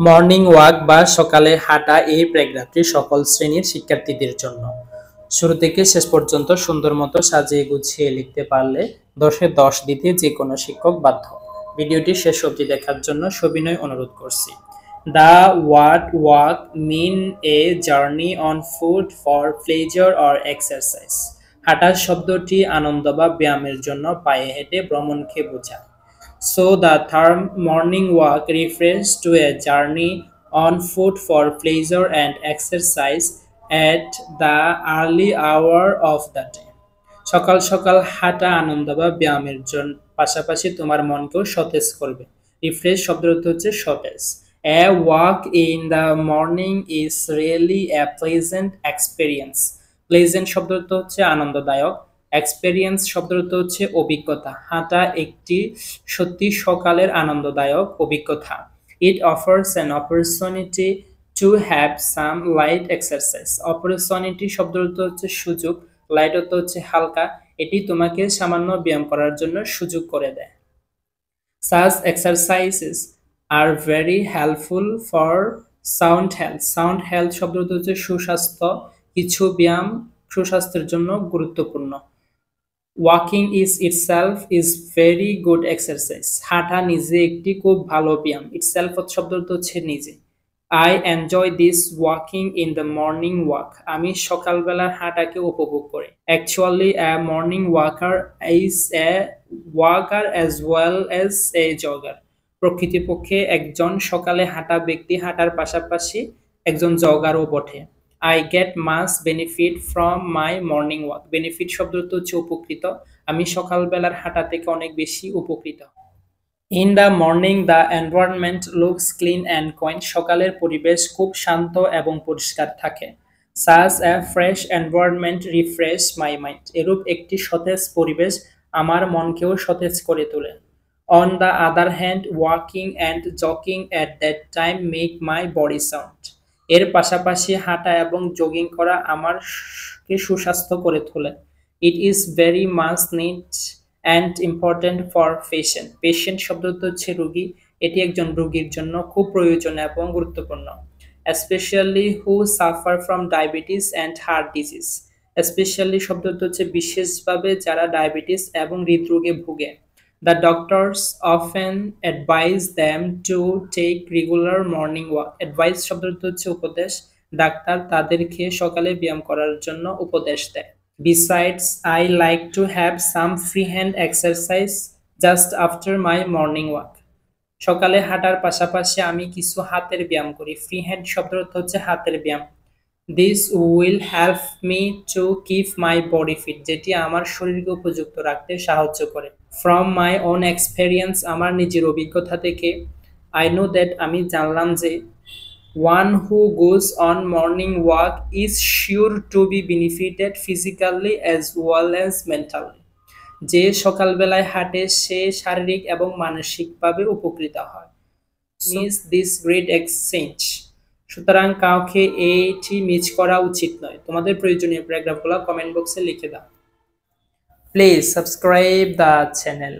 Morning walk বা সকালে হাঁটা এই প্যারাগ্রাফটি সকল শ্রেণীর শিক্ষার্থীদের জন্য। শুরু থেকে শেষ পর্যন্ত সুন্দর মতো সাজিয়ে গুছিয়ে লিখতে পারলে 10-এ 10 দিতে যে কোনো শিক্ষক বাধ্য। ভিডিওটি শেষ অবধি দেখার জন্য সবিনয় অনুরোধ করছি। The word walk mean a journey on foot for pleasure or exercise. হাঁটা শব্দটি আনন্দ বা ব্যায়ামের জন্য পায়ে হেঁটে ভ্রমণকে বোঝায়। So the term morning walk refers to a journey on foot for pleasure and exercise at the early hour of the day. সকাল সকাল হাঁটা আনন্দ বা ব্যায়ামের জন্য পাশাপাশি তোমার মনকেও সতেজ করবে। রিফ্রেশ শব্দের অর্থ হচ্ছে সতেজ। A walk in the morning is really a pleasant experience. Pleasant শব্দের অর্থ হচ্ছে আনন্দদায়ক। এক্সপেরিয়েন্স শব্দের অর্থ হচ্ছে অভিজ্ঞতা। হাঁটা একটি সত্যি সকালের আনন্দদায়ক অভিজ্ঞতা। ইট offers an opportunity to have some light exercise. Opportunity শব্দের অর্থ হচ্ছে সুযোগ, লাইট অর্থ হচ্ছে হালকা। এটি তোমাকে সামান্য ব্যায়াম করার জন্য সুযোগ করে দেয়। Such exercises are very helpful for sound health. Sound health শব্দের অর্থ হচ্ছে সুস্বাস্থ্য। কিছু ব্যায়াম সুস্বাস্থ্যের জন্য গুরুত্বপূর্ণ। Walking itself is very good exercise. হাঁটা নিজে একটি খুব ভালো ব্যায়াম। itself শব্দ হচ্ছে নিজে। I enjoy this walking in the morning walk. আমি সকালবেলার হাঁটাকে উপভোগ করি। Actually, a morning walker is a walker as well as a jogger. প্রকৃতপক্ষে একজন সকালে হাঁটা ব্যক্তি হাঁটার পাশাপাশি একজন জগারও বটে। I get much benefit from my morning walk. Benefit শব্দ হচ্ছে উপকৃত। আমি সকালবেলার হাঁটা থেকে অনেক বেশি উপকৃত। In the morning the environment looks clean and quaint. সকালের পরিবেশ খুব শান্ত এবং পরিষ্কার থাকে। Such a fresh environment refresh my mind. এরূপ একটি সতেজ পরিবেশ আমার মনকেও সতেজ করে তোলে। On the other hand, walking and jogging at that time make my body sound. এর পাশাপাশি হাঁটা এবং জগিং করা আমারকে সুস্বাস্থ্য করে তোলে। It is very much need and important for patient. Patient শব্দ হচ্ছে রোগী। এটি একজন রোগীর জন্য খুব প্রয়োজনীয় এবং গুরুত্বপূর্ণ। Especially who suffer from diabetes and heart disease. Especially শব্দ হচ্ছে বিশেষভাবে যারা ডায়াবেটিস এবং হৃদরোগে ভোগে। The doctors often advise them to take regular morning walk. Advice শব্দ হচ্ছে উপদেশ। ডাক্তার তাদেরকে সকালে ব্যায়াম করার জন্য উপদেশ দেয়। Besides, I like to have some freehand exercise just after my morning walk. সকালে হাঁটার পাশাপাশি আমি কিছু হাতের ব্যায়াম করি। ফ্রি হ্যান্ড শব্দের অর্থ হচ্ছে হাতের ব্যায়াম। This will help me to keep my body fit. যেটি আমার শরীরকে উপযুক্ত রাখতে সাহায্য করে। From my own experience, আমার নিজের অভিজ্ঞতা থেকে I know that আমি জানলাম যে one who goes on morning walk is sure to be benefited physically as well as mentally. যে সকালবেলায় হাঁটে সে শারীরিক এবং মানসিকভাবে উপকৃত হয়। Miss this great exchange. সুতরাং কাউকে এটি মিস করা উচিত নয়। তোমাদের প্রয়োজনীয় প্যারাগ্রাফগুলো কমেন্ট বক্সে লিখে দাও। Please subscribe the channel.